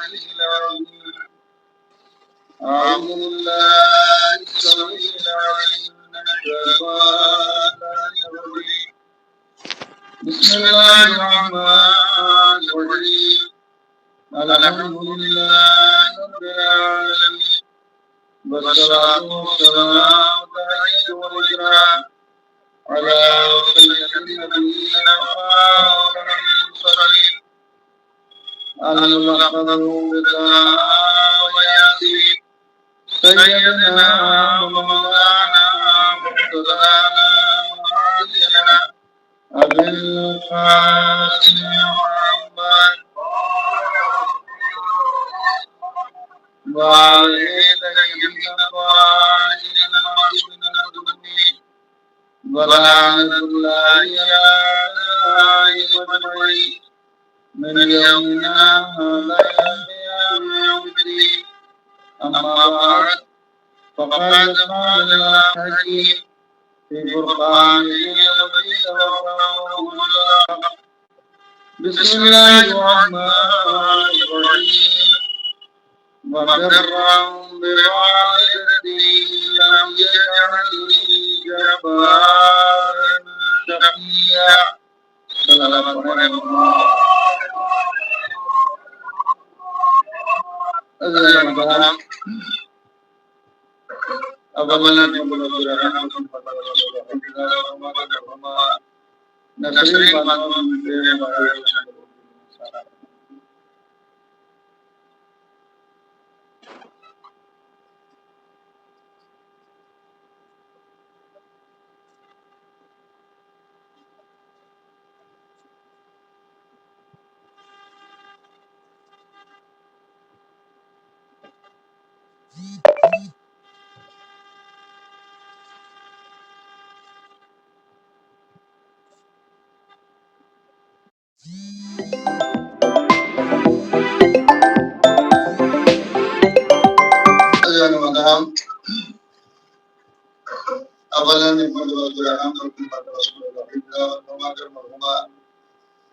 العلي العظيم. أعوذ بالله السميع العليم من الشيطان الرجيم. بسم الله الرحمن الرحيم. الحمد لله رب العالمين، والصلاة والسلام والتحية والإكرام على سيد النبيين وخاتم المرسلين الملقب بالدعاء والياسين سيدنا ومولانا ومقتدانا وهادينا أبي القاسم محمد وعلى طيبين الطاهرين المعصومين المظلومين ولعنة الله على أجمعين من يومنا هذا إلى يوم الدين. أما بعد، فقد قال الله الحكيم في فرقانه المجيد وقوله الحق. بسم الله الرحمن الرحيم. وبرا بوالدتي لم يجعلني جبارا شقيا. صدق الله. اولا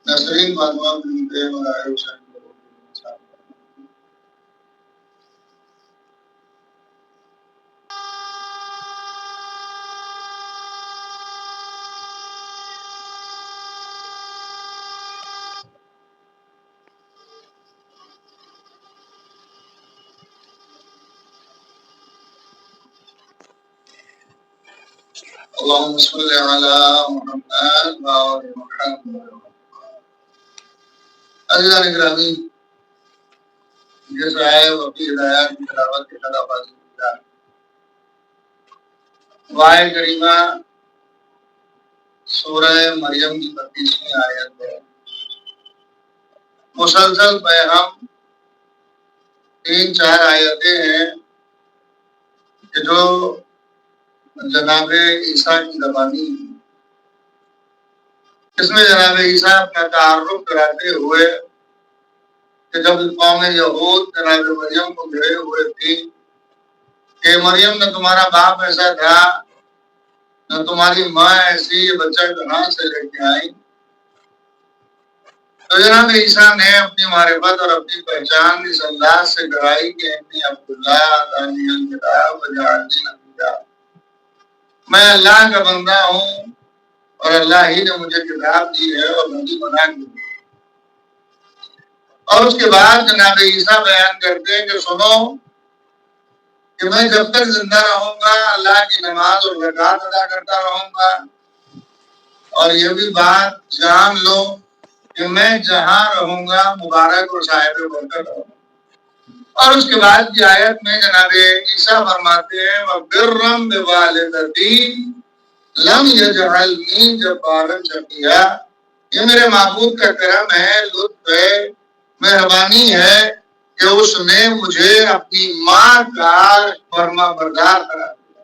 نسرین بانوان بنتے ملائے حسین اللهم صل على محمد وعلى محمد. عزیزان گرامی، جس آئے وفی ہدایات کی تلاوت کے خلاف حاصل کیا وائے کریمہ سورہ مریم کی 32ویں آیت ہے. مسلسل پیغام 3-4 آیتیں ہیں کہ جو جناب عیسیٰ کی زبانی، اس میں جناب عیسیٰ اپنا تعارف کراتے ہوئے کہ جب قوم یہود جناب مریم کو گھیرے ہوئے تھی کہ مریم نہ تمہارا باپ ایسا تھا نہ تمہاری ماں ایسی، یہ بچہ کہاں سے لے کے آئی، تو جناب عیسیٰ نے اپنی معرفت اور اپنی پہچان اس انداز سے کرائی کہ انی عبداللہ آتانی الکتاب وجعلنی نبیا، میں اللہ کا بندہ ہوں اور اللہ ہی نے مجھے کتاب دی ہے اور نبی بنا دی. اور اس کے بعد جناب عیسیٰ بیان کرتے ہیں کہ سنو کہ میں جب تک زندہ رہوں گا اللہ کی نماز اور زکات ادا کرتا رہوں گا، اور یہ بھی بات جان لو کہ میں جہاں رہوں گا مبارک اور صاحب برکت رہوں گا. اور اس کے بعد کی آیت میں جناب عیسیٰ فرماتے ہیں وَبِرًّا بِوَالِدَتِي لَمْ يَجْعَلْنِي جَبَّارًا شَقِيًّا، یہ میرے معبود کا کرم ہے، لطف ہے، مہربانی ہے کہ اس نے مجھے اپنی ماں کا فرما بردار قرار دیا.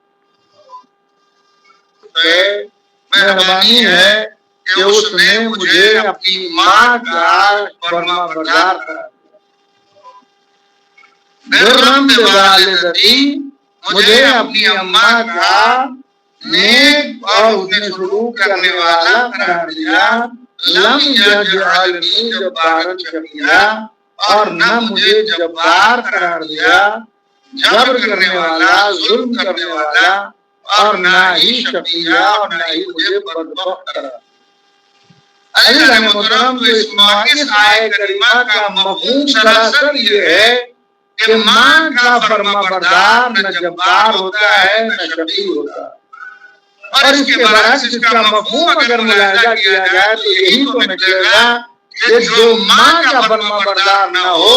مہربانی ہے کہ اس نے مجھے اپنی ماں کا فرما بردار قرار دیا. برم بوالدتی، مجھے اپنی اماں کا نیک اور حسن سلوک کرنے والا قرار دیا. لم یجعلنی جبارا شقیا، اور نہ مجھے جبار قرار دیا، جبر کرنے والا، ظلم کرنے والا، اور نہ ہی شقیہ، اور نہ ہی مجھے بدبخت قرار۔ عزیزان محترم، تو اس آیت کریمہ کا مفہوم سراسر یہ ہے کہ ماں کا فرما بردار نہ جبار ہوتا ہے نہ شقی ہوتا ہے، اور اس کے برعکس اس کا مفہوم اگر ملاحظہ کیا جائے تو یہی تو نکلے گا کہ جو ماں کا فرما بردار نہ ہو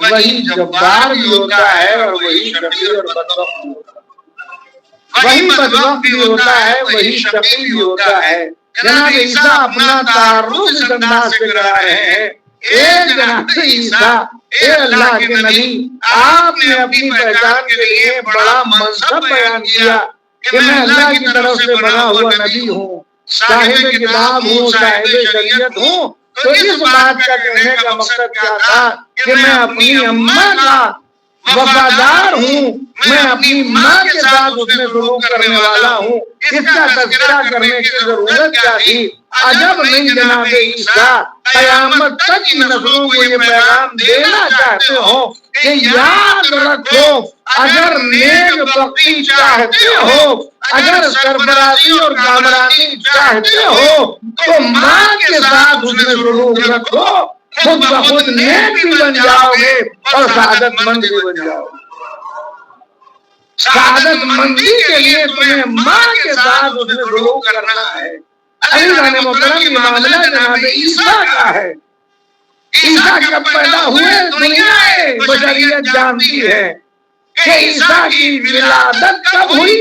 وہی جبار بھی ہوتا ہے اور وہی شقی اور بدبخت بھی ہوتا ہے، وہی بدبخت بھی ہوتا ہے، وہی شقی بھی ہوتا ہے۔ جناب عیسیٰ اپنا تعارف اس انداز سے کرا رہے ہیں، اے جناب عیسیٰ، اے اللہ کے نبی، آپ نے اپنی پہچان کے لیے بڑا منصب بیان کیا کہ میں اللہ کی طرف سے بنا ہوا نبی ہوں، صاحب کتاب ہوں، صاحب شریعت ہوں۔ تو اس بات کا کہنے کا مقصد کیا تھا کہ میں اپنی اماں کا وفادار ہوں، میں اپنی ماں کے ساتھ اس میں سلوک کرنے والا ہوں۔ اس کا تذکرہ کرنے کی ضرورت کیا تھی؟ عجب نہیں جناب عیسیٰ، قیامت تک کی نسلوں کو یہ پیغام دینا چاہتے ہو کہ یاد رکھو، اگر نیک بختی چاہتے ہو، اگر سرفرازی اور کامرانی چاہتے ہو تو ماں کے ساتھ اس میں سلوک رکھو، خود بخود نیک بھی بن جاؤ گے اور سعادت مند بھی بن جاؤ گے۔ سعادت مندی کے لیے تمہیں ماں کے ساتھ اس میں سلوک کرنا ہے۔ عزیزان محترم، یہ معاملہ جناب عیسیٰ کا ہے۔ عیسیٰ کب پیدا ہوئے دنیا بشریت جانتی ہے کہ عیسیٰ کی ولادت کب ہوئی؟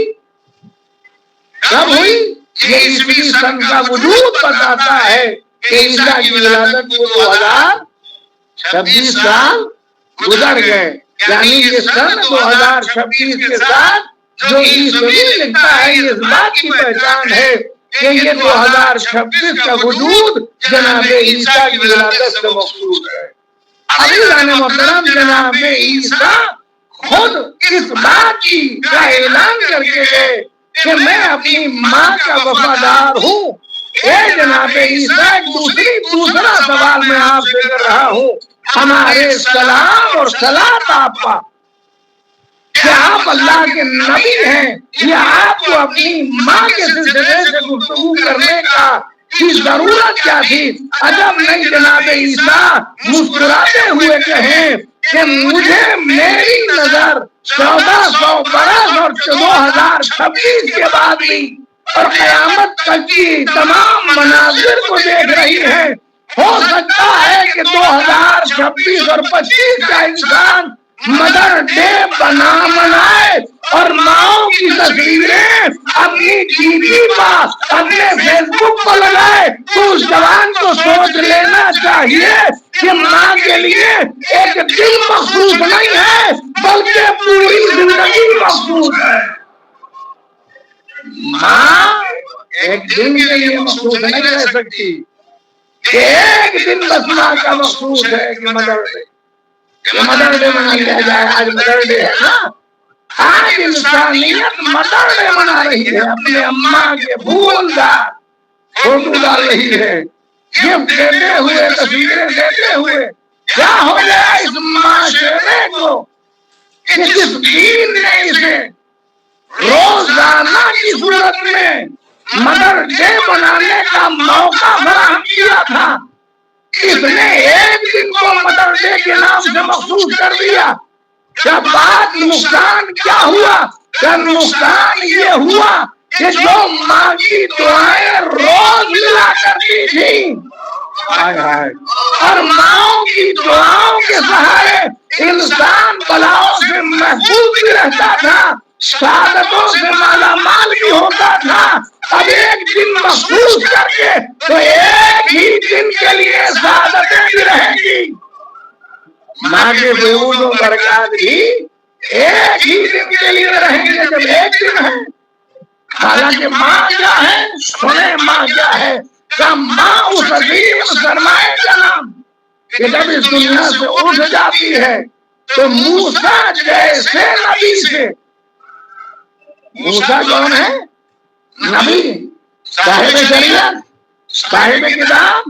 کب ہوئی؟ یہ عیسوی سن کا وجود بتاتا ہے کہ عیسیٰ کی ولادت کو 2026 سال گزر گئے، یعنی یہ سن 2026 کے ساتھ جو عیسوی لکھتا ہے یہ اس بات کی پہچان ہے کہ یہ 2026 کا وجود جناب عیسیٰ کی ولادت سے مخصوص ہے۔ عزیزان محترم، جناب عیسیٰ خود اس بات کا اعلان کر کے گئے کہ میں اپنی ماں کا وفادار ہوں۔ اے جناب عیسیٰ، دوسرا سوال میں آپ سے کر رہا ہوں، ہمارے سلام اور صلات آپ پر، کیا آپ اللہ کے نبی ہیں یا آپ کو اپنی ماں کے سلسلے سے گفتگو کرنے کی ضرورت کیا تھی؟ عجب نہیں جناب عیسیٰ مسکراتے ہوئے کہیں کہ مجھے میری نظر 1400 برس اور 2026 کے بعد بھی اور قیامت تک کی تمام مناظر کو دیکھ رہی ہے۔ ہو سکتا ہے کہ 2026 اور 25 کا انسان مدر ڈے منائے اور ماؤں کی تصویریں اپنی ٹی وی پر اپنے فیس بک پر لگائے تو اس جوان کو سوچ لینا چاہیے کہ ماں کے لیے ایک دن مخصوص نہیں ہے بلکہ پوری زندگی مخصوص ہے۔ ماں ایک دن کے لیے مخصوص نہیں رہ سکتی، ایک دن بس ماں کا مخصوص ہے کہ مدر ڈے، کہ مدر ڈے منا لیا جائے۔ آج مدر ڈے ہے نا، آج انسانیت مدر ڈے منا رہی ہے، اپنے اماں کے پھولدار فوٹو ڈال رہی ہے، گفٹ دیتے ہوئے، تصویریں دیتے ہوئے۔ کیا ہو گیا اس معاشرے کو کہ جس دین نے اسے روزانہ کی صورت میں مدر ڈے منانے کا موقع فراہم کیا تھا، اس نے ایک دن کو مدر ڈے کے نام سے مخصوص کر دیا۔ کیا بات نقصان کیا ہوا؟ کیا نقصان یہ ہوا کہ جو ماں کی دعائیں روز ملا کرتی تھی اور ماؤں کی دعاؤں کے سہارے انسان بلاؤں سے محفوظ بھی رہتا تھا، سعادتوں سے مالا مال بھی ہوتا تھا، اب ایک دن مخصوص کر کے تو ایک ہی دن کے لیے سعادتیں بھی رہیں گی، ماں کے فیوز و برکات بھی ایک ہی دن کے لیے رہیں گے جب ایک دن ہے۔ حالانکہ ماں کیا ہے؟ سنیں ماں کیا ہے؟ کہ ماں اس عظیم سرمایہ کا نام کہ جب اس دنیا سے اٹھ جاتی ہے تو موسیٰ جیسے نبی سے، موسیٰ کون ہے؟ نبی، صاحب شریعت، صاحب کتاب،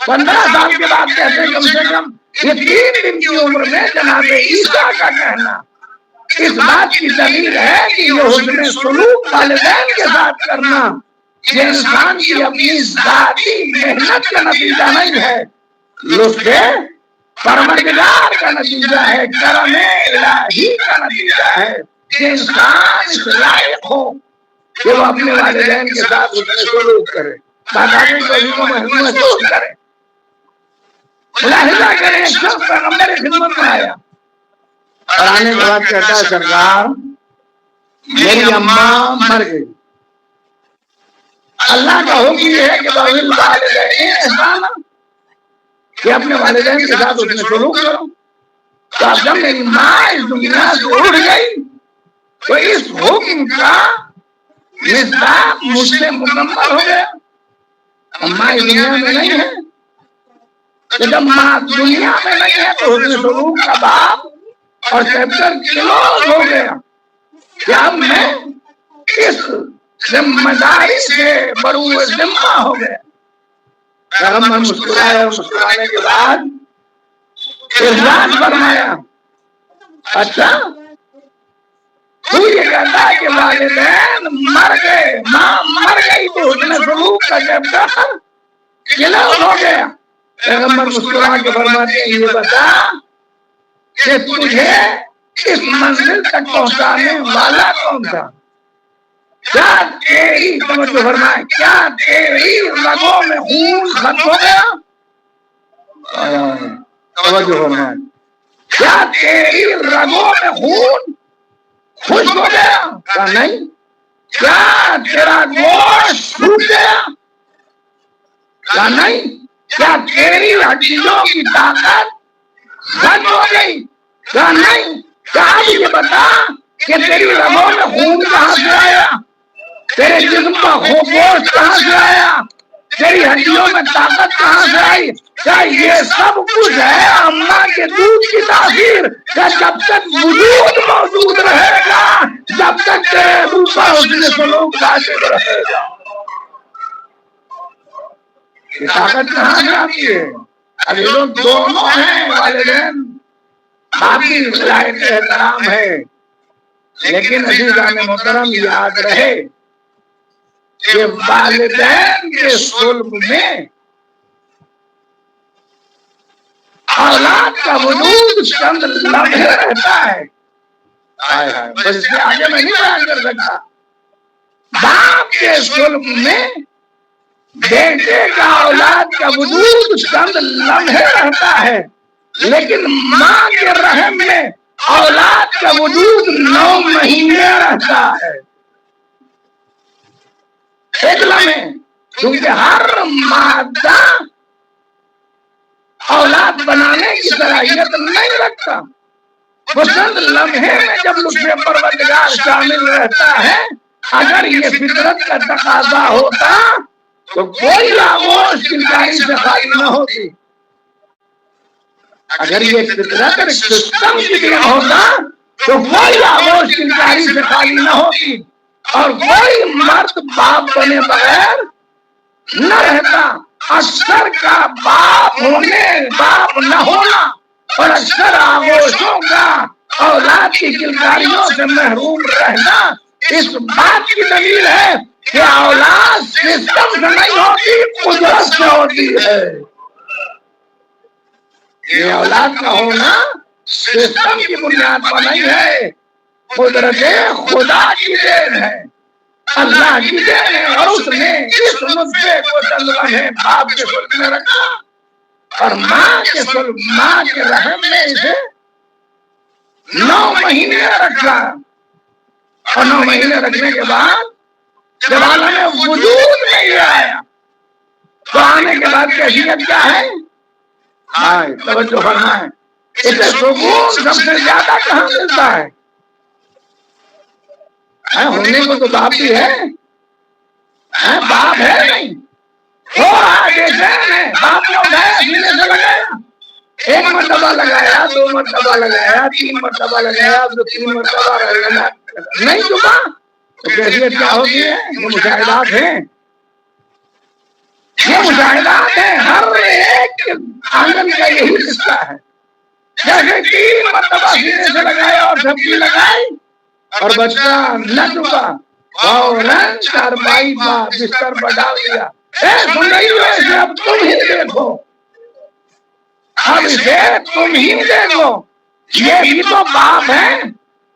15 سال کے بعد کہتے ہیں کم سے کم یہ 3 دن کی عمر میں جناب عیسیٰ کا کہنا اس بات کی دلیل ہے کہ یہ حسن سلوک والدین کے ساتھ کرنا یہ انسان کی اپنی ذاتی محنت کا نتیجہ نہیں ہے، لطف پروردگار کا نتیجہ ہے، کرم الہی کا نتیجہ ہے کہ انسان اس لائق ہو کہ وہ اپنے والدین کے ساتھ حسن سلوک کرے، دادائی کو بھی محسوس کرے۔ ملاحظہ کریں، ایک شخص پیغمبر خدمت میں آیا اور آنے کے بعد کہتا ہے سرکار میری اماں مر گئی، اللہ کا حکم یہ ہے کہ باویل والدین احسانا کہ اپنے والدین کے ساتھ اس نے سلوک کرو، تو اب جب میری ماں اس دنیا سے اٹھ گئی تو اس حکم کا مصداق مجھ سے مکمل ہو گیا۔ اماں اس دنیا میں نہیں ہے، تو جب ماں دنیا میں نہیں ہے تو حسن سلوک کا باب اور چیپٹر کلوز ہو گیا کہ اب میں اس ذمہ داری سے بروئے ذمہ ہو گیا۔ پیغمبر مسکرایا، مسکرانے کے بعد ارشاد فرمایا اچھا تو یہ کہتا ہے کہ والدین مر گئے، ماں مر گئی تو حسن سلوک کا چیپٹر کلوز ہو گیا۔ پیغمبر مسکرا کے فرماتے ہیں یہ بتا کہ تجھے اس منزل تک پہنچانے والا کون تھا؟ کیا تیری توجہ فرمائے، کیا تیری رگوں میں خون ختم ہو گیا؟ توجہ فرمائے، کیا تیری رگوں میں خون خشک ہو گیا؟ کہا نہیں۔ کیا تیرا گوشت سوکھ گیا؟ کہا نہیں۔ کیا تیری ہڈیوں کی طاقت ختم ہو گئی؟ کہا نہیں۔ کیا اب یہ بتا کہ تیری رگوں میں خون کہاں سے آیا، تیرے جسم کا گوشت کہاں سے آیا، تیری ہڈیوں میں طاقت کہاں سے آئی؟ کیا یہ سب کچھ ہے اماں کے دودھ کی تاثیر؟ کیا جب تک وجود موجود رہے گا، جب تک تیرے اوپر حسن سلوک واجب رہے گا، یہ طاقت کہاں سے آتی ہے؟ اب یہ لوگ دونوں ہیں، والدین باقی لائق احترام ہے، لیکن عزیزان محترم یاد رہے کہ والدین کے صلب میں اولاد کا وجود چند لمحے رہتا ہے، بس اس سے آگے میں نہیں بیان کر سکتا۔ باپ کے صلب میں بیٹے کا اولاد کا وجود چند لمحے رہتا ہے، لیکن ماں کے رحم میں اولاد کا وجود 9 مہینے رہتا ہے۔ ایک لمحے، کیونکہ ہر مادہ اولاد بنانے کی صلاحیت نہیں رکھتا، وہ چند لمحے میں جب لطف پروردگار شامل رہتا ہے۔ اگر یہ فطرت کا تقاضا ہوتا تو کوئی آغوش کلکاری سے خالی نہ ہوتی، اگر یہ فطرت ایک سسٹم کی دین ہوتا تو کوئی آغوش کلکاری سے خالی نہ ہوتی، اور کوئی مرد باپ بنے بغیر نہ رہتا۔ اکثر کا باپ ہونے باپ نہ ہونا اور اکثر آغوشوں کا اولاد کی کلکاریوں سے محروم رہنا اس بات کی دلیل ہے کہ اولاد سسٹم سے نہیں ہوتی، قدرت سے ہوتی ہے۔ یہ اولاد کا ہونا سسٹم کی بنیاد پر نہیں ہے، قدرت خدا کی دین ہے، اللہ کی دین ہے، اور اس نے اس نطفے کو چند لمحے باپ کے صلب میں رکھا اور ماں کے صلب، ماں کے رحم میں اسے 9 مہینے رکھا، اور 9 مہینے رکھنے کے بعد جب عالم وجود میں یہ آیا تو آنے کے بعد کیفیت کیا ہے؟ توجہ فرمائیں، اسے سکون سب سے زیادہ کہاں ملتا ہے؟ ہونے کو تو باپ بھی ہے، باپ ہے نہیں، تھوڑا بےچین ہے، باپ نے اٹھایا سینے سے لگایا، 1 مرتبہ لگایا، 2 مرتبہ لگایا، 3 مرتبہ لگایا، 3 مرتبہ لگایا، نہیں چکا تو کیفیت کیا ہوتی ہے؟ یہ مشاہدات ہیں۔ یہ مشاہدات ہیں، ہر ایک آنگن کا یہی قصہ ہے. جیسے 3 مرتبہ سینے سے لگایا اور جھپکی لگائی اور بچہ نہ چکا، فوراً چارپائی بستر پر ڈال دیا. سن رہی ہو اسے، اب تم ہی دیکھو، اب اسے تم ہی دیکھو. یہ بھی تو باپ ہے،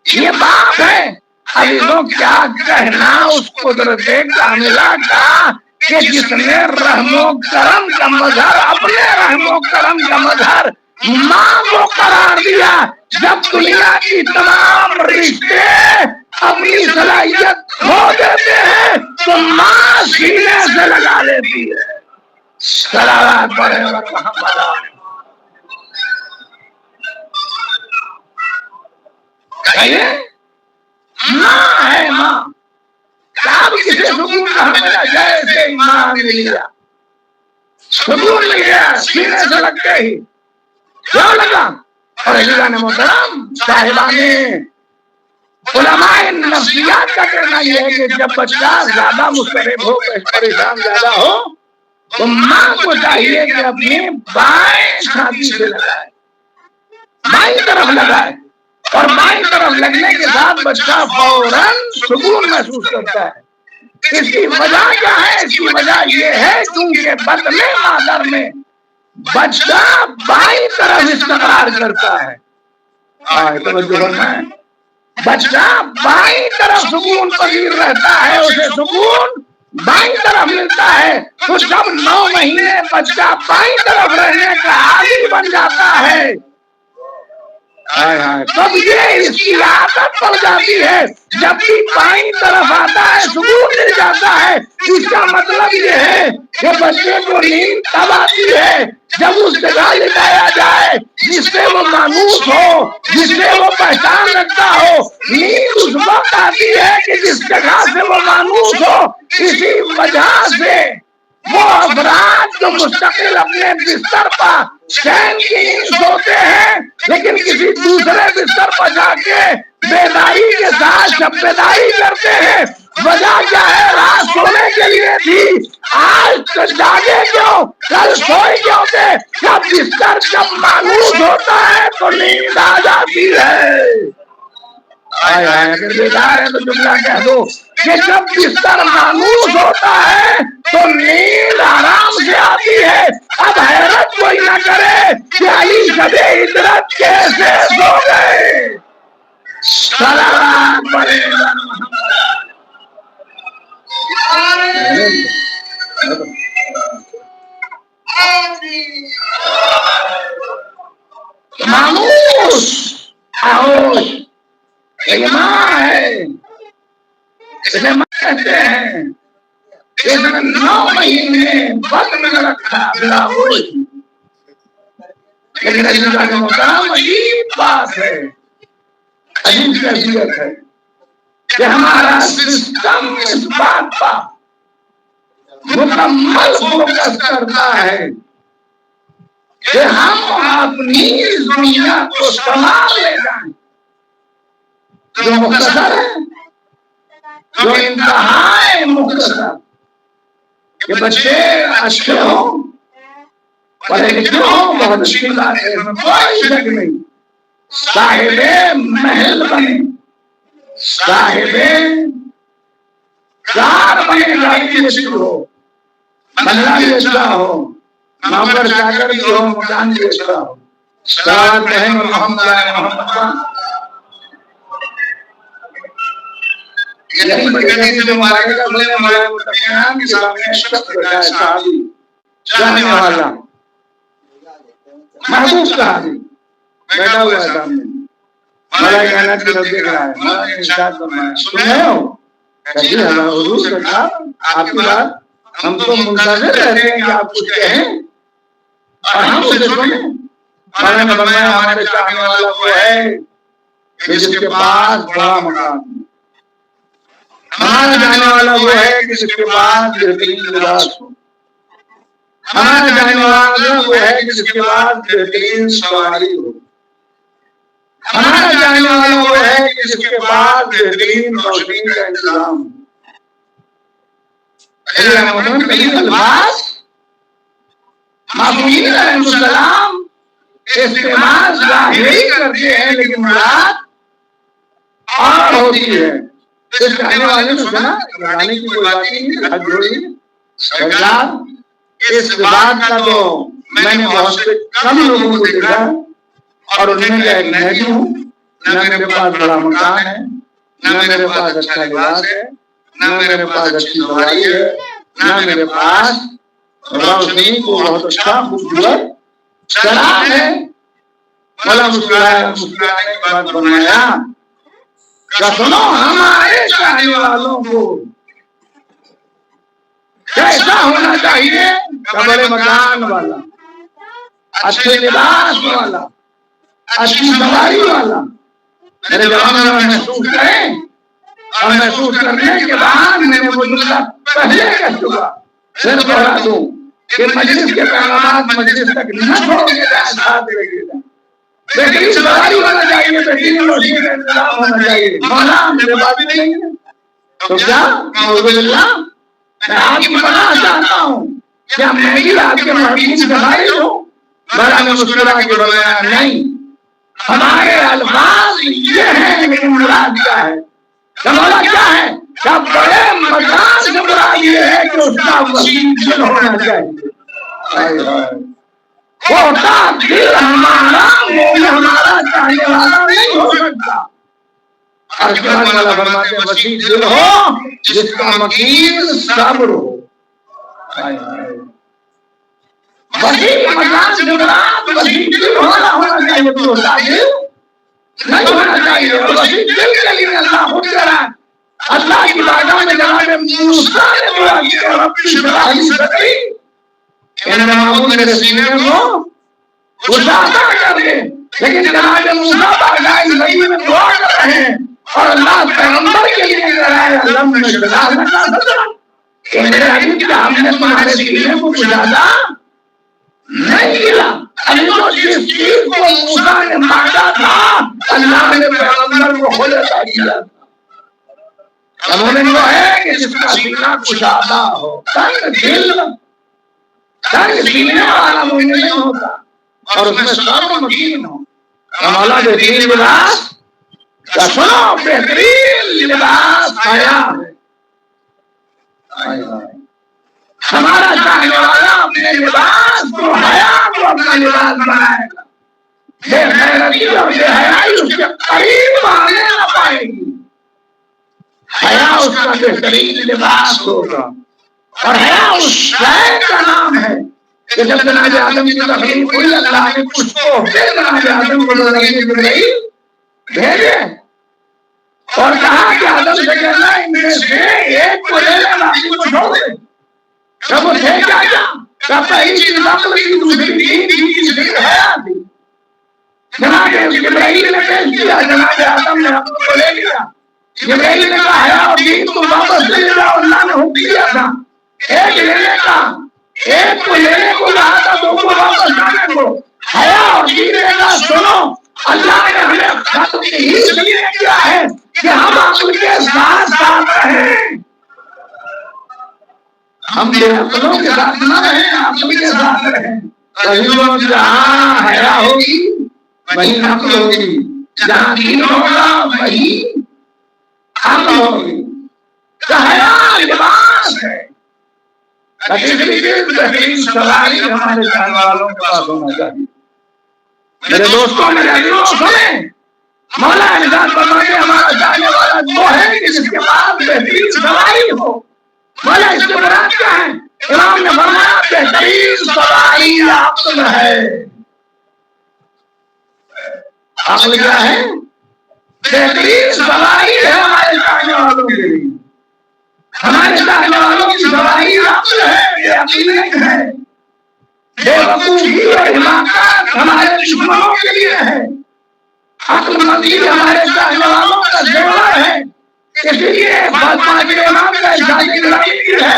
یہ باپ ہے. ابھی تو کیا کہنا اس قدرت کاملہ کا کہ جس نے رحم و کرم کا مظہر، اپنے رحم و کرم کا مظہر ماں کو قرار دیا. جب دنیا کی تمام رشتے اپنی صلاحیت کھو دیتے ہیں تو ماں سینے سے لگا لیتی ہے. صلوات پڑھے محمد. کہیے ماں ہے ماں. اب کسی سکون کا ملا، جیسے ایمان لیا سکون مل گیا سینے سے لگتے ہی. کیوں لگا؟ اور عزیزان محترم، صاحبان علماء نفسیات کا کہنا یہ ہے کہ جب بچہ زیادہ مضطرب ہو، پریشان زیادہ ہو، تو ماں کو چاہیے کہ اپنی بائیں چھاتی سے لگائے، بائیں طرف لگائے. اور بائیں طرف لگنے کے ساتھ بچہ فوراً سکون محسوس کرتا ہے. اس کی وجہ کیا ہے؟ اس کی وجہ یہ ہے کیونکہ بطن مادر میں بچہ بائیں طرف استقرار کرتا ہے. بچہ بائیں طرف سکون پذیر رہتا ہے، اسے سکون بائیں طرف ملتا ہے. تو جب 9 مہینے بچہ بائیں طرف رہنے کا عادی بن جاتا ہے، تب یہ اس کی عادت پڑ جاتی ہے. جب بھی بائیں طرف آتا ہے سکون مل جاتا ہے. اس کا مطلب یہ ہے کہ بچے کو نیند تب آتی ہے جب اس جگہ لٹایا جائے جس سے وہ مانوس ہو، جس سے وہ پہچان رکھتا ہو. نیند اس وقت آتی ہے کہ جس جگہ سے وہ مانوس ہو. اسی وجہ سے وہ افراد جو مستقل اپنے بستر پر چین کی نیند سوتے ہیں لیکن کسی دوسرے بستر پر جا کے بیداری کے ساتھ شب بیداری کرتے ہیں، وجہ کیا ہے؟ رات سونے کے لیے تھی، آج جاگے کیوں؟ کل سوئے کیوں تھے؟ جب بستر جب مانوس ہوتا ہے تو نیند آ جاتی ہے. اگر بیدار ہے تو جملہ کہہ دو کہ جب بستر مانوس ہوتا ہے تو نیند آرام سے آتی ہے. اب حیرت کوئی نہ کرے کہ علی شب ہجرت کیسے سو گئے. صلوات پڑھے مانوس آہوش. یہ ماں ہے، اسے ماں کہتے ہیں. اس نے 9 مہینے بطن میں رکھا بلا ہوش. لیکن عزیزان محترم، عجیب بات ہے، عجیب کیفیت ہے کہ ہمارا سسٹم اس بات پر مکمل فوکس کرتا ہے کہ ہم اپنی اس دنیا کو سنبھال لے جائیں، جو مختصر ہے، جو انتہائی مختصر، کہ بچے اچھے ہوں، پڑھے لکھے ہوں، بہت اچھی بات ہے، کوئی شک نہیں. صاحب محل بنے، صاحب کار بنے، گاڑی بھی اچھی ہو، بنگلہ بھی اچھا ہو، نوکر چاکر بھی ہو، مکان بھی اچھا ہو. صلوات پڑھیں محمد محمد. یہی بڑی حدیث مبارکہ سنیں مولا متقیان کے سامنے ایک شخص بیٹھا ہے، صحابی، چاہنے والا، محبوب صحابی بیٹھا ہوا ہے سامنے. مولا کائنات کی طرف دیکھ رہا ہے. مولا نے ارشاد فرمایا، سن رہے ہو؟ جی حضور سرکار، آپ کی بات ہم تو منتظر رہتے ہیں کہ آپ کچھ کہیں اور ہم اسے سنیں. مولا نے فرمایا، ہمارے چاہنے والا وہ ہے کہ جس کے پاس بڑا مقام ہے. ہمارا جانے والا وہ ہے کہ جس کے پاس بہترین لباس ہو. ہمارا جانے والا وہ ہے کہ جس کے پاس بہترین سواری ہو. ہمارا جانے والا وہ ہے کہ جس کے پاس بہترین روشنی کا انتظام ہو. الفاظ معصومین علیہ السلام استعمال ظاہری کرتے ہیں لیکن مراد اور ہوتی ہے. اس کہنے والے نے سنا گانے کی کوئی بات ہی نہیں, حد جوڑی سرکار. اس بات کا تو میں نے بہت سے کم لوگوں کو دیکھا اور انہیں کہا کہ میں بھی ہوں, نہ میرے پاس بڑا مکان ہے, نہ میرے پاس اچھا لباس ہے, نہ میرے پاس اچھی سواری ہے, نہ میرے پاس روشنی کو بہت اچھا خوبصورت شراب ہے. بولا مسکرانے کے بعد فرمایا کہ سنو ہمارے چاہنے والوں کو کیسا ہونا چاہیے کہ بڑے مکان والا, اچھے لباس والا, اچھی سواری والا. میرے زمانے میں محسوس کریں اور محسوس کرنے کے بعد میں نے وہ جملہ پہلے کہہ چکا, پھر دوہرا دوں کہ مجلس کے پیغامات مجلس تک نہ چھوڑ کے جائیں, ساتھ لگے جائیں. بہترین سواری ہونا چاہیے, بہترین روشنی کا انتظام ہونا چاہیے. مولا میرے بات میں نہیں ہے تو کیا نعوذ باللہ میں آپ کی پناہ چاہتا ہوں, کیا میں بھی آپ کے محبوب سے خارج ہوں؟ بڑا نے مسکرا کے بتایا نہیں, ہمارے الفاظ یہ ہیں لیکن مراد کیا ہے؟ مولا کیا ہے کہ بڑے مکان سے مراد یہ ہے کہ اس کا وسیع دل ہونا چاہیے. چھوٹا دل ہمارا مومن ہمارا چاہنے والا نہیں ہو سکتا. اور اس کے بعد مولا فرماتے ہیں وسیع دل ہو جس کا مکین صبر ہو. وسیع مکان سے مراد وسیع دل ہونا چاہیے, چھوٹا دل نہیں ہونا چاہیے. اور وسیع دل کے لیے اللہ خود کہہ رہا ہے, اللہ کی بارگاہ میں جناب موسیٰ نے دعا کی رب اشرح لی صدری, انہیں معمول میرے سینے کو کشادہ کر دے. لیکن جناب موسیٰ بارگاہ الہی میں دعا کر رہے ہیں اور اللہ پیغمبر کے لیے کہہ رہا ہے لم نشرح لک صدرک, کہ میرے حبیب کیا ہم نے تمہارے سینے کو کشادہ نہیں کیا. ابھی تو جس چیز کو موسیٰ نے مانگا تھا اللہ نے پیغمبر کو خود عطا کیا. مومن وہ ہے کہ جس کا سینہ کشادہ ہو, تنگ سینے والا مومن نہیں ہوتا اور اس میں صبر مکین ہو. مولا بہترین لباس کا سنو, بہترین لباس حیا ہے. ہمارا چاہنے والا اپنے لباس کو حیا کو اپنا لباس بنائے گا. بے غیرتی اور بے حیائی اس کے قریب آنے نہ پائے گی. حیا اس کا بہترین لباس ہوگا. اور حیا اس شے کا نام ہے کہ جب جناب آدم کی تخلیق ہوئی اللہ نے کچھ کو جناب آدم کو جبرائیل بھیجے اور کہا کہ آدم سے کہنا ان میں سے ایک کو لے لے باقی کو چھوڑ دے. جب وہ تھے کیا پہلی چیز عقل تھی, دوسری دین تھی, تیسری حیا تھی. جناب جبرائیل نے پیش کیا, جناب آدم نے عقل کو لے لیا. جبرائیل نے کہا حیا اور دین تم واپس لے جاؤ, اللہ نے حکم دیا تھا ایک لینے کا, ایک کو لینے کو کہا تھا, دو کو واپس لانے کو. حیا اور دین نے کہا سنو اللہ نے ہمیں خط اس لیے کیا ہے کہ ہم عقل کے ساتھ ساتھ رہیں. ہم بے عقلوں کے ساتھ نہ رہیں, عقل کے ساتھ رہیں. کہیں جہاں حیا ہوگی وہی عقل ہوگی, جہاں دین ہوگا وہی عقل ہوگی. حیا لباس ہے. بہترین سواری ہمارے جانے والوں کے پاس ہونا چاہیے. میرے دوستوں میرے عزیزوں سنیں, مولا ارشاد فرماتے ہمارا جانے والا وہ ہے کہ جس کے پاس بہترین سواری ہو. مولا اس کے مراد کیا ہے؟ امام نے فرمایا بہترین سواری عقل ہے. عقل کیا ہے؟ بہترین سواری ہے ہمارے جانے والوں کے لیے. ہمارے جانے والوں کی سواری عقل ہے, یہ عقل نہیں ہے. بے وقوفی اور حماقت ہمارے دشمنوں کے لیے ہے. عقل مندی ہمارے جانے والوں کا زیور ہے. اس لیے فاطمہ کے امام کا ارشاد الہی ہے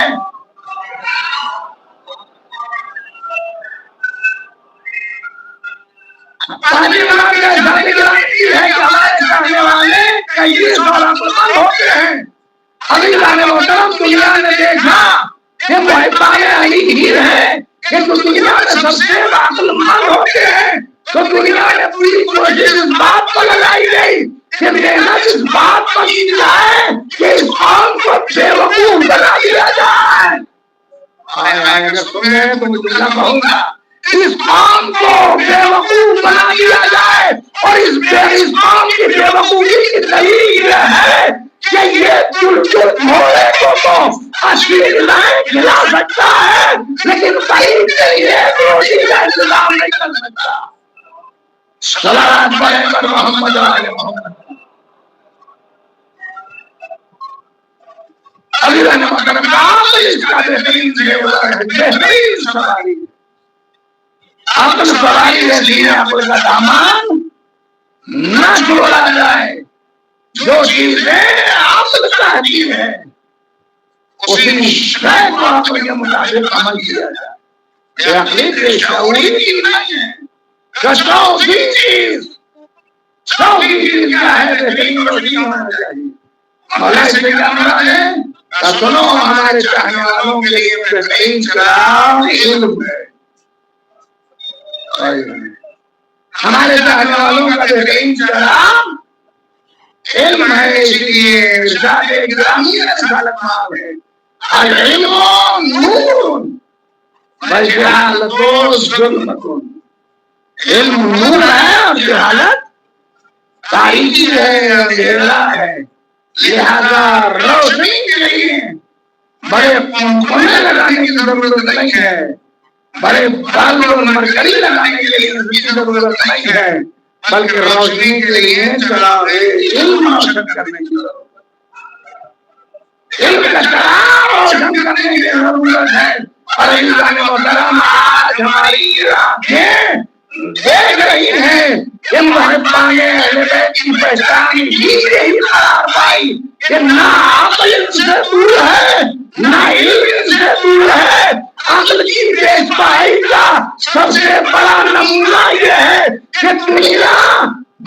کہ ہمارے جانے والے کئی سوال ہوتے ہیں. ابھی جانے محترم دنیا نے دیکھا کہ محبان علی ہی ہے کہ جو دنیا میں سب سے عقل مند ہوتے ہیں تو دنیا میں پوری کوشش اس بات پر لگائی گئی کہ محنت اس بات پر کی جائے کہ اس قوم کو بے وقوف بنا دیا جائے. اگر سن رہے ہیں تو میں جملہ کہوں گا، اس قوم کو بے وقوف بنا دیا جائے. اور اس قوم کی بے وقوفی کی دلیل یہ ہے کہ یہ چلچل گھوڑے کو تو 80 غذائیں کھلا سکتا ہے لیکن قریب سے ایک روٹی کا انتظام نہیں کر سکتا. صلوات پڑھیں پر محمد آل محمد. عزیزان محترم، عقل اس کا بہترین زیور ہے، بہترین سواری. عقل سواری ایسی ہے، عقل کا دامان نہ چھوڑا جائے. جو چیزیں عقل چاہتی ہے اسی شے کو عقل کے مطابق عمل کیا جائے. یہ عقلی کے شعوری چیز نہیں ہے. شوقی چیز کیا ہے؟ بہترین روشنی ہونا چاہیے. مولا اس سے کیا مراد ہے؟ سنو، ہمارے چاہنے والوں کے لیے بہترین کلام علم ہے. ہمارے چاہنے والوں کا بہترین کلام علم ہے. اس لیے ارشاد گرامی کا رسالت مآب ہے، العلم نور وجہالۃ ظلمۃ. علم نور ہے اور جہالت تاریکی ہے، اندھیرا ہے. لہذا روشنی کے لیے بڑے پنکھے لگانے کی ضرورت نہیں ہے، بڑے بلب اور مرکری لگانے کے لیے اس کی ضرورت نہیں ہے، بلکہ روشنی کے لیے چراغ علم روشن کرنے کی ضرورت ہے. علم کا چراغ روشن کرنے کی ضرورت ہے. اور عزیزان محترم، آج ہماری آنکھیں دیکھ رہی ہیں کہ محبان اہل بیت کی پہچان ہی یہی قرار پائی کہ نہ عقل ان سے دور ہے نہ علم ان سے دور ہے. عقل کی پیش پائی کا سب سے بڑا نمونہ یہ ہے کہ دنیا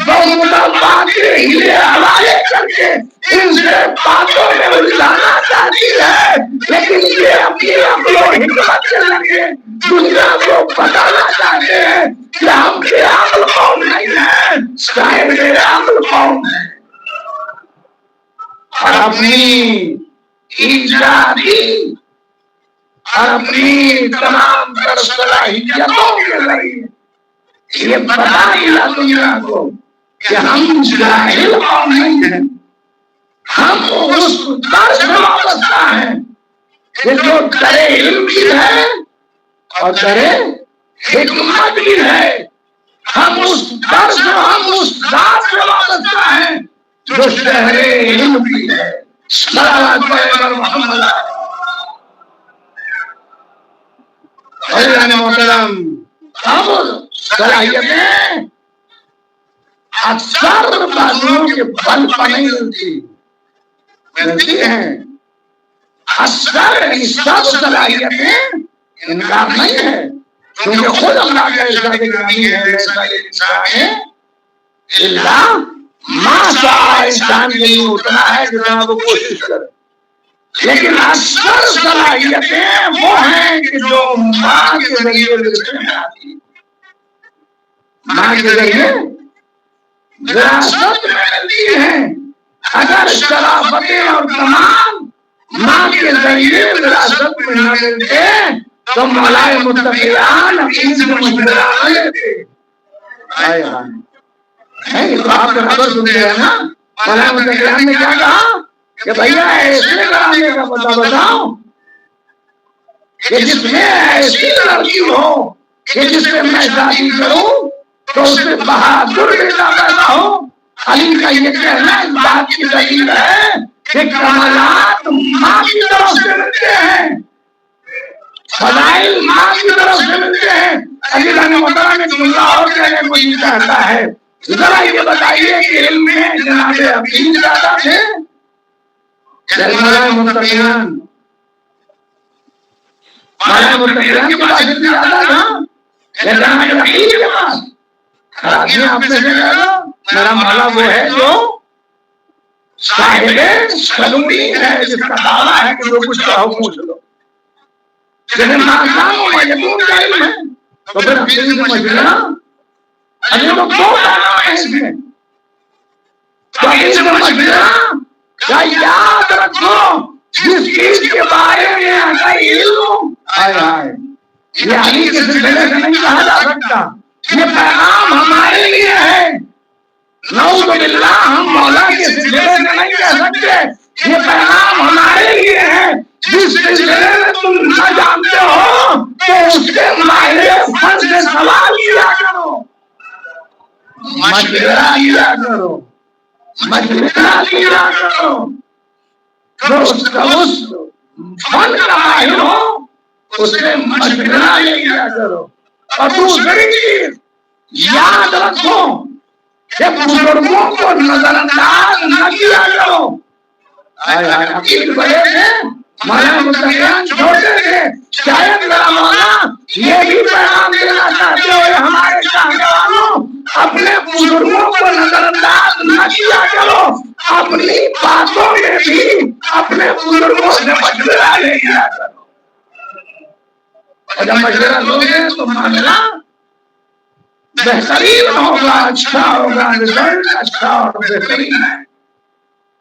بات کے ہیلے حوالے کر کے ان سے باتوں میں الجھانا چاہتی ہے، لیکن یہ اپنی عقل و حکمت کے ذریعے دنیا کو بتانا چاہتے ہیں کہ ہم بے عقل قوم نہیں ہیں، شاید بے عقل قوم ہے. اور اپنی ایجادی اور اپنی تمام تر صلاحیتوں کے ذریعے یہ بتا دیا دنیا کو کہ ہم جاہل قوم نہیں ہیں. ہم اس در سے وابستہ ہیں کہ جو درے علم بھی ہے اور درے حکمت بھی ہے. ہم اس در سے، ہم اس ذات سے وابستہ ہیں جو شہر علم بھی ہے. صلوات پر محمد. عزیزان محترم، اب صلاحیتیں اکثر بازوؤں کے بل پر نہیں ملتی ہیں. اکثر سب صلاحیتیں انکار نہیں ہے، کیونکہ خود اللہ کا ارشاد گرامی ہے ایسا انسان اللہ ما شاء. انسان کے لیے اتنا ہے جتنا وہ کوشش کرے. لیکن اکثر صلاحیتیں وہ ہیں کہ جو ماں کے ذریعے رشتے میں آتی ہیں، ماں کے ذریعے وراثت میں ملتی ہیں. اگر شرافتیں اور کمال ماں کے ذریعے وراثت میں نہ ملتے تو مولائے متقیان اپنی سے مشورہ نہ لیتے. یہ تو آپ کا خبر سنتے ہیں نا، مولائے متقیان نے کیا کہا کہ بھیا ایسے کرانے کا پتہ بتاؤ کہ جس میں ایسی لڑکی ہو کہ جس سے میں شادی کروں تو اس سے بہادر بیٹا پیدا ہو. علی کا یہ کہنا اس بات کی دلیل ہے کہ کمالات ماں کی طرف سے ملتے ہیں، فضائل ماں کی طرف سے ملتے ہیں. عزیزان محترم، ایک جملہ اور کہنے کو یہ کہتا ہے، ذرا یہ بتائیے کہ علم میں جناب عقیل زیادہ تھے مولا متقیان؟ مولا متقیان کے پاس اتنی زیادہ تھا یا جناب عقیل کے پاس؟ آدمی آپ میں سے کہہ رہا میرا مولا وہ ہے جو صاحب سلوی ہے، جس کا دعویٰ ہے کہ جو کچھ کہو پوچھ لو. جنہیں ماکان و مجدون کا علم ہے تو پھر حقیقی مجدنا ابھی تو دو معنی ہے اس میں تو حقیقی مجدنا کیا یاد رکھو جس چیز کے بارے میں اگر علم آئے یہ علی کے سلسلے سے نہیں کہا جا سکتا یہ پیغام ہمارے لیے ہے نعوذ باللہ ہم مولا کے سلسلے سے نہیں کہہ سکتے یہ پیغام ہمارے لیے ہے جس سلسلے میں تم نہ جانتے ہو تو اس کے ماہر فن سے سوال کیا کرو مشورہ کیا کرو مشورہ کیا کرو جو اس فن کا ماہر ہو اس سے مشورہ لیا کرو اور دوسری چیز یاد رکھو کہ بزرگوں کو نظر انداز نہ کیا کرو عقیل بڑے تھے مولانا متقیان چھوٹے تھے شاید میرا مولا یہ بھی پیغام دینا چاہتے ہو ہمارے چاہنے والوں اپنے بزرگوں کو نظر انداز نہ کیا کرو اپنی باتوں میں بھی اپنے بزرگوں سے مشورہ لے لیا کرو اور جب مشورہ لوگے تو معاملہ بہترین ہوگا اچھا ہوگا رزلٹ اچھا اور بہترین ہے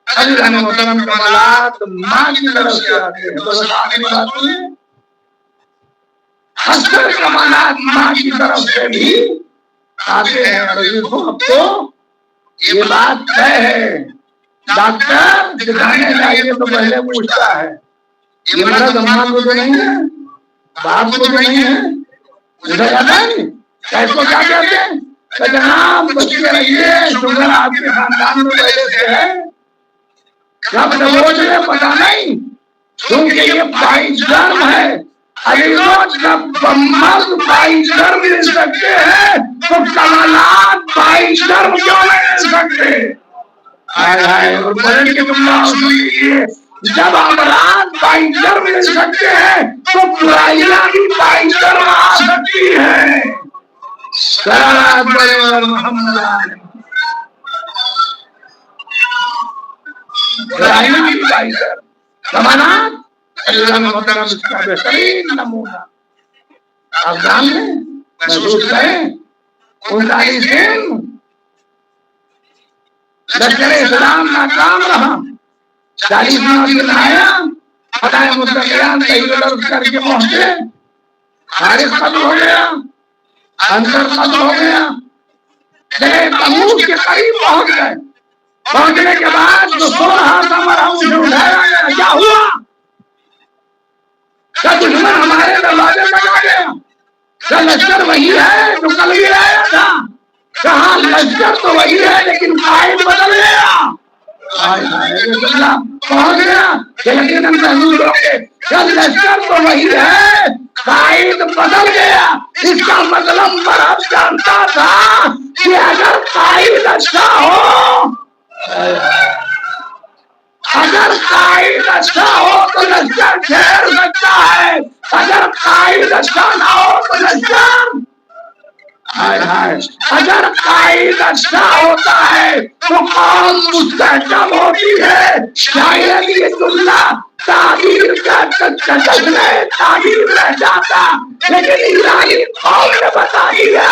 عزیزان محترم کمالات ماں کی طرف سے آتے ہیں تو آخری بات ہے حسن کمالات ماں کی طرف سے بھی آتے ہیں عزیزوں اب تو یہ بات طے ہے ڈاکٹر دکھانے جائیے تو پہلے پوچھتا ہے یہ میرا زمان کو تو نہیں ہے باپ کو تو نہیں ہے مجھے جاتا ہے اس کو کیا کہتے ہیں کہ جناب بچے رہیے شکر آپ کے خاندان میں پہلے سے ہے کب دبوچ لے پتا نہیں کیونکہ یہ بائی جرم ہے علیزوں جب مرد بائی جرم مل سکتے ہیں تو کمالات بائی جرم کیوں نہیں مل سکتے اور بڑھن کے تمہا سنیے جب امراض بائی جرم مل سکتے ہیں تو برائیاں بھی بائی جرم آ سکتی ہیں صلوات بڑے محمد آلہ برائیاں بھی بائی جرم کمالات اللہ محترم اس کا بہترین نمونہ افغان میں محسوس کریں 39 دن لشکر اسلام ناکام رہا 40 دن آیا فتح متقیان تحیل الارض کر کے پہنچے حارث ختم ہو گیا انصر ختم ہو گیا جگہ تموز کے قریب پہنچ گئے پہنچنے کے بعد جو سو رہا تھا مرہم اسے اٹھایا گیا کیا ہوا کیا دشمن ہمارے دروازے تک آ گیا کیا لشکر وہی ہے جو کل بھی آیا تھا کہاں لشکر تو وہی ہے لیکن قائد بدل گیا پہنچ گیا کہ یقیناً محمود ہو گئے کیا لشکر تو وہی ہے قائد بدل گیا اس کا مطلب مرحب جانتا تھا کہ اگر قائد اچھا ہو اگر قائد اچھا ہو تو لشکر ٹھہر سکتا ہے اگر قائد اچھا نہ ہو تو لشکر اگر قائد اچھا ہوتا ہے تو قوم مستحکم ہوتی ہے شاید یہ جملہ تعبیر کا تعبیر رہ جاتا لیکن الہی قوم نے بتا دیا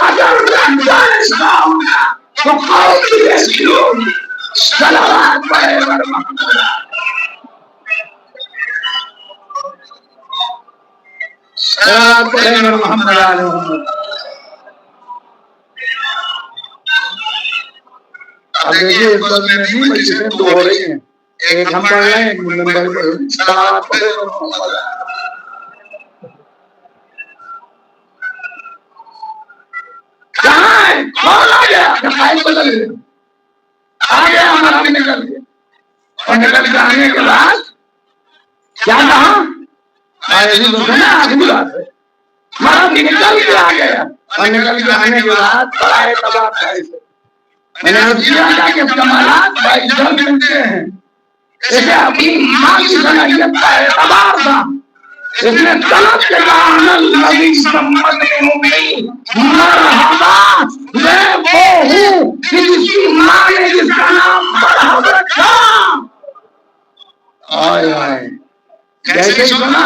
اگر رمضان ایسا ہوگا تو قوم بھی ایسی ہوگی صلوات پڑھے بر محمد صلوات پڑھے بر محمد علیہ اب دیکھیے اس وقت میں نہیں مجلسیں دو ہو رہی ہیں ایک ہم پڑھ رہے ہیں ایک مندن بھائی پڑھ رہے ہیں صلوات پڑھے بر محمد کہاں ہے کون آ گیا کہ قائد بدل گیا آ گیا ہمارا ہم نکل گیا اور نکل کے آنے کے بعد کیا کہا آئے تو سنا آخری بات ہے مرد نکل کے آ گیا اور نکل کے آنے کے بعد بڑا اعتبار تھا اسے میں نے عرض کیا تھا کہ کمالات بائی جرم ملتے ہیں اسے اپنی ماں کی صلاحیت کا اعتبار تھا اس نے طلب کے کہا الذی سمتنی مرحبا میں وہ ہوں کہ جس کی ماں نے جس کا نام مرحب رکھا آئے آئے جیسے سنا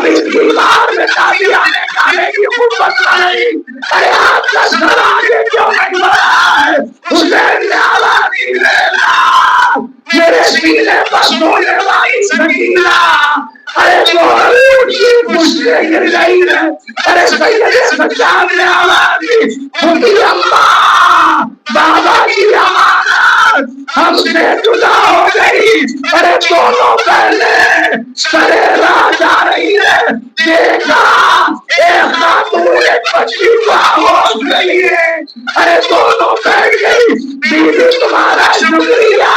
اب اس بیمار میں دادیا نے کھانے کی قوت نہیں، ارے آپ کا سر آگے کیوں نہیں بڑھا ہے؟ حسین نے آواز دی میرے سینے پر سونے والی سکینہ، ارے تو اونٹ کی پشتے گر گئی ہے، ارے سید سجاد نے آواز دی ہوتی اماں بابا کی امانت ہم سے جدا ہو گئی، ارے دونوں پہلے سرے راہ جا رہی ہے، دیکھا ایک خاتون ایک بچی کو آواز کے لیے، ارے دونوں بیٹھ گئی، بیوی تمہارا شکریہ،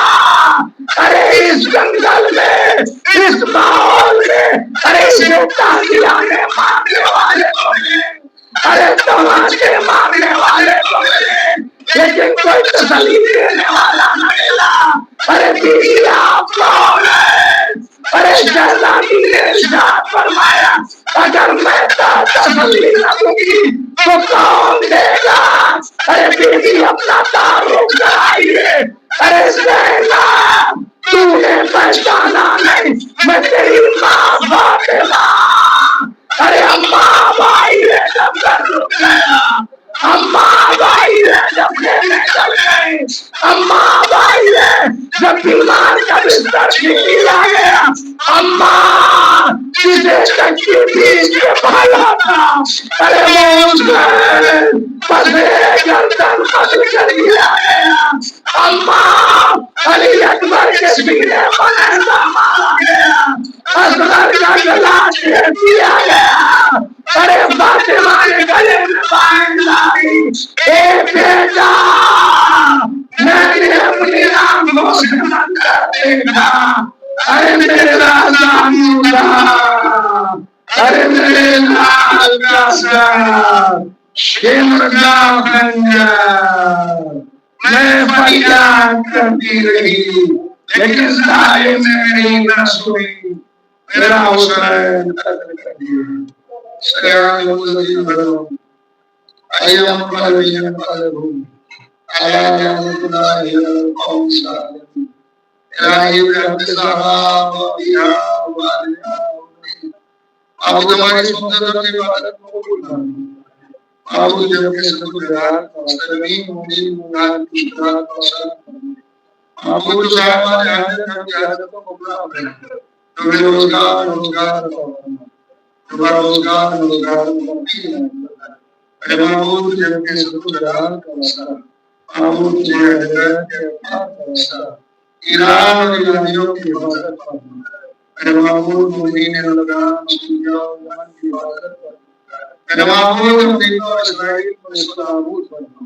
ارے اس جنگل میں اس ماحول میں، ارے اسے تازیانے مارنے والے کو ملے، ارے تماشے مارنے والے کو ملے، لیکن کوئی تسلی دینے والا نہ ملا، ارے بیوی آپ کون ہے؟ ارے شہزادی نے ارشاد فرمایا اگر میں تسلی نہ دوں گی تو کون دے گا؟ ارے بیوی اپنا تعارف کرائیے، ارے زینب تو نے پہچانا نہیں، میں تیری ماں فاطمہ، ارے اماں بھائی ہے جب گھر رک گیا، اماں بھائی ہے جب لینے چل گئے، اماں بھائی ہے جب بیمار کا بستر چھیلا گیا، اماں جسے چکی بیچ کے بھالا تھا، ارے وہ اس گھر پسے گردن قتل کر دیا گیا، اماں علی اکبر کے سینے پر ایسا مارا گیا، اصغر کا گلا چیر دیا گیا، ارے فاطمہ نے گلے میں بائیں لائی، اے بیٹا میں نے اپنی آنکھوں سے منظر دیکھا، ارے میرا زانودہ، ارے میرے لال کا سر، شمر کا خنجر، میں فریاد کرتی رہی لیکن ظالم نے میری نہ سنی، میرا حسین قتل کر دیا۔ سیان الذین ظلموا ایام الذین انقلبوا علی نعمتنا علی القوم الظالمین۔ الہی برحمت صحابہ معبود ہماری سنت اور عبادت کو قبول فرما، معبود جو اپنے سبزار کا سلیم مبین مراد کی شکرات کا سلام، معبود صاحبان حاجت ہم کی حاجتوں کو پورا فرما، جو روزگار کو فرما، جو روزگار کو فرما، اے معبود جو اپنے سبزار کا سلام، معبود جو ہدایت کے اطاعت کا واسطہ، ایران اور ایرانیوں کی حفاظت فرما، اے معبود مدین لبنان سوریا اور یمن کی حفاظت فرما، اے معبود امریکہ اور اسرائیل کو اس کو نابود فرما،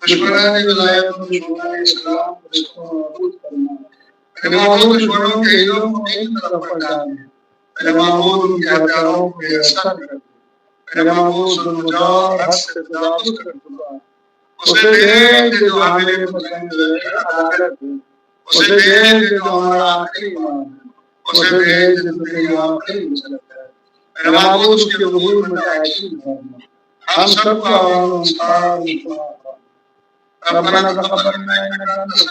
دشمنان ولایت اور دشمنان اسلام کو اس کو نابود فرما، اے معبود دشمنوں کے ہیلوں کو میری طرف پلٹا دے، اے معبود ان کے ہتھیاروں کو بے اثر کر دے، اے معبود ظلم حد سے تجاوز کر چکا، اسے دیکھ جو حامل پسند عدالت ہے، اسے دیکھ جو ہمارا آخری ایمان ہے، اسے دیکھ جو تیری آخری مسلط ہے، اے معبود اس کے وجود میں تعیشی فرما، ہم سب کو عوام انصار ربنا تقبل منا انک انت